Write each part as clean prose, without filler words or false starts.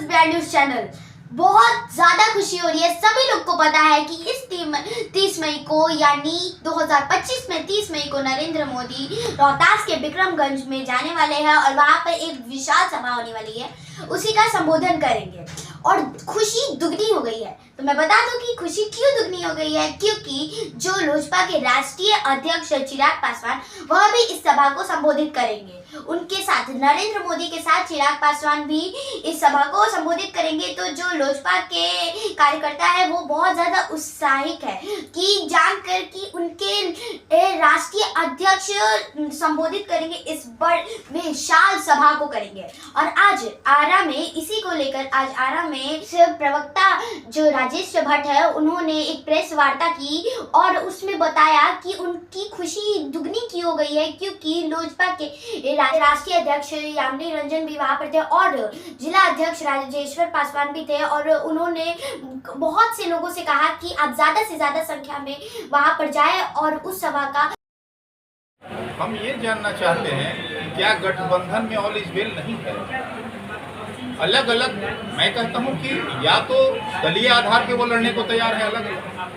Versus brand news channel. बहुत ज्यादा खुशी हो रही है। सभी लोग को पता है कि इस 30 मई को यानी 2025 में 30 मई को नरेंद्र मोदी रोहतास के बिक्रमगंज में जाने वाले हैं और वहां पर एक विशाल सभा होने वाली है, उसी का संबोधन करेंगे और खुशी दुगनी हो गई है। तो मैं बता दूं कि खुशी क्यों दुगनी हो गई है, क्योंकि जो लोजपा के राष्ट्रीय अध्यक्ष चिराग पासवान वह भी इस सभा को संबोधित करेंगे। उनके साथ नरेंद्र मोदी के साथ चिराग पासवान भी इस सभा को संबोधित करेंगे। तो जो लोजपा के कार्यकर्ता है वो बहुत ज्यादा उत्साहित है कि जानकर कि उनके राष्ट्रीय अध्यक्ष संबोधित करेंगे, इस बड़ विशाल सभा को करेंगे। और आज आरा में इसी को लेकर आज आरा में प्रवक्ता जो राजेश भट्ट है उन्होंने एक प्रेस वार्ता की और उसमें बताया कि उनकी खुशी दुगनी की हो गई है, क्योंकि लोजपा के राष्ट्रीय अध्यक्ष यामिनी रंजन भी वहां पर थे और जिला अध्यक्ष राजेश्वर पासवान भी थे। और उन्होंने बहुत से लोगों से कहा कि आप ज्यादा से ज्यादा संख्या में वहां पर जाएं और उस सभा का। हम ये जानना चाहते हैं क्या गठबंधन में ऑल इज वेल नहीं है? अलग अलग मैं कहता हूँ कि या तो दलीय आधार पे वो लड़ने को तैयार है अलग अलग,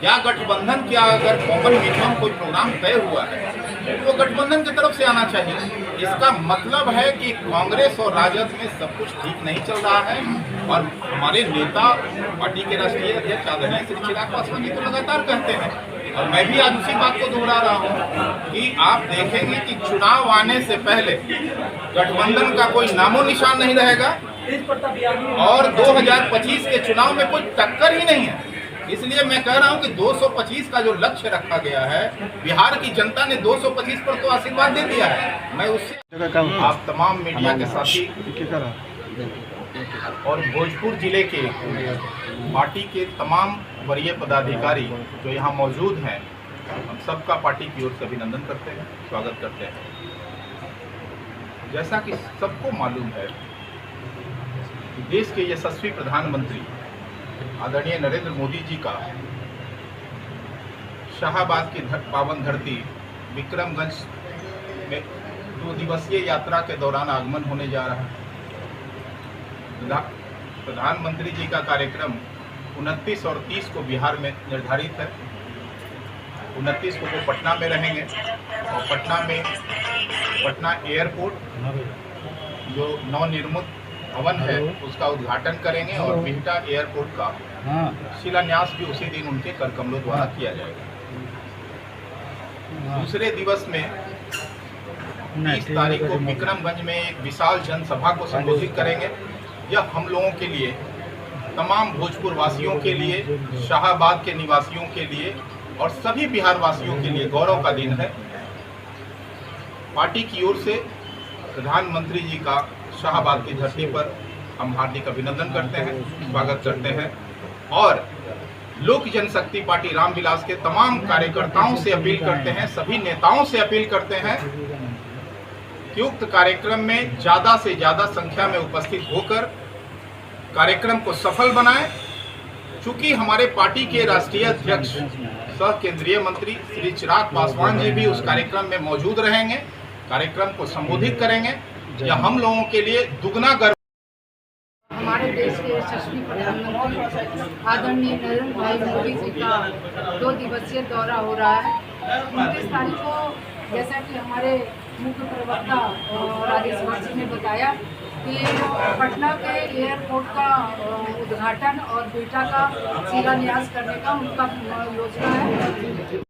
या गठबंधन क्या अगर कॉमन मिनिमम कोई प्रोग्राम तय हुआ है तो गठबंधन की तरफ से आना चाहिए। इसका मतलब है कि कांग्रेस और राजद में सब कुछ ठीक नहीं चल रहा है और हमारे नेता पार्टी के राष्ट्रीय अध्यक्ष आदरणीय श्री चिराग पासवान जी तो लगातार कहते हैं और मैं भी आज उसी बात को दोहरा रहा हूँ कि आप देखेंगे कि चुनाव आने से पहले गठबंधन का कोई नामो निशान नहीं रहेगा और 2025 के चुनाव में कोई टक्कर ही नहीं है। इसलिए मैं कह रहा हूं कि 225 का जो लक्ष्य रखा गया है, बिहार की जनता ने 225 पर तो आशीर्वाद दे दिया है। मैं उससे आप तमाम मीडिया के साथी और भोजपुर जिले के पार्टी के तमाम वरीय पदाधिकारी जो यहाँ मौजूद हैं, हम सबका पार्टी की ओर से अभिनंदन करते हैं, स्वागत करते हैं। जैसा कि सबको मालूम है, देश के यशस्वी प्रधानमंत्री आदरणीय नरेंद्र मोदी जी का शाहबाद की पावन धरती बिक्रमगंज में 2 दिवसीय यात्रा के दौरान आगमन होने जा रहा है। प्रधानमंत्री जी का कार्यक्रम 29 और 30 को बिहार में निर्धारित है। 29 को वो पटना में रहेंगे और पटना एयरपोर्ट जो नवनिर्मित भवन है उसका उद्घाटन करेंगे और बिहटा एयरपोर्ट का शिलान्यास भी उसी दिन उनके कर कमलों द्वारा किया जाएगा। दूसरे दिवस में 30 तारीख को बिक्रमगंज में एक विशाल जनसभा को संबोधित करेंगे। यह हम लोगों के लिए, तमाम भोजपुर वासियों के लिए, शाहबाद के निवासियों के लिए और सभी बिहार वासियों के लिए गौरव का दिन है। पार्टी की ओर से प्रधानमंत्री जी का शाहबाद की धरती पर हम हार्दिक अभिनंदन करते हैं, स्वागत करते हैं और लोक जनशक्ति पार्टी रामविलास के तमाम कार्यकर्ताओं से अपील करते हैं, सभी नेताओं से अपील करते हैं कि उक्त कार्यक्रम में ज़्यादा से ज़्यादा संख्या में उपस्थित होकर कार्यक्रम को सफल बनाएं। चूँकि हमारे पार्टी के राष्ट्रीय अध्यक्ष सह केंद्रीय मंत्री श्री चिराग पासवान जी भी उस कार्यक्रम में मौजूद रहेंगे, कार्यक्रम को संबोधित करेंगे। यह हम लोगों के लिए दुगना गर्व। हमारे देश के यशस्वी प्रधानमंत्री आदरणीय नरेंद्र भाई मोदी जी का 2 दिवसीय दौरा हो रहा है। 29 तारीख को जैसा कि हमारे मुख्य प्रवक्ता राजेश भट्ट जी ने बताया कि पटना के एयरपोर्ट का उद्घाटन और बिहटा का शिलान्यास करने का उनका योजना है।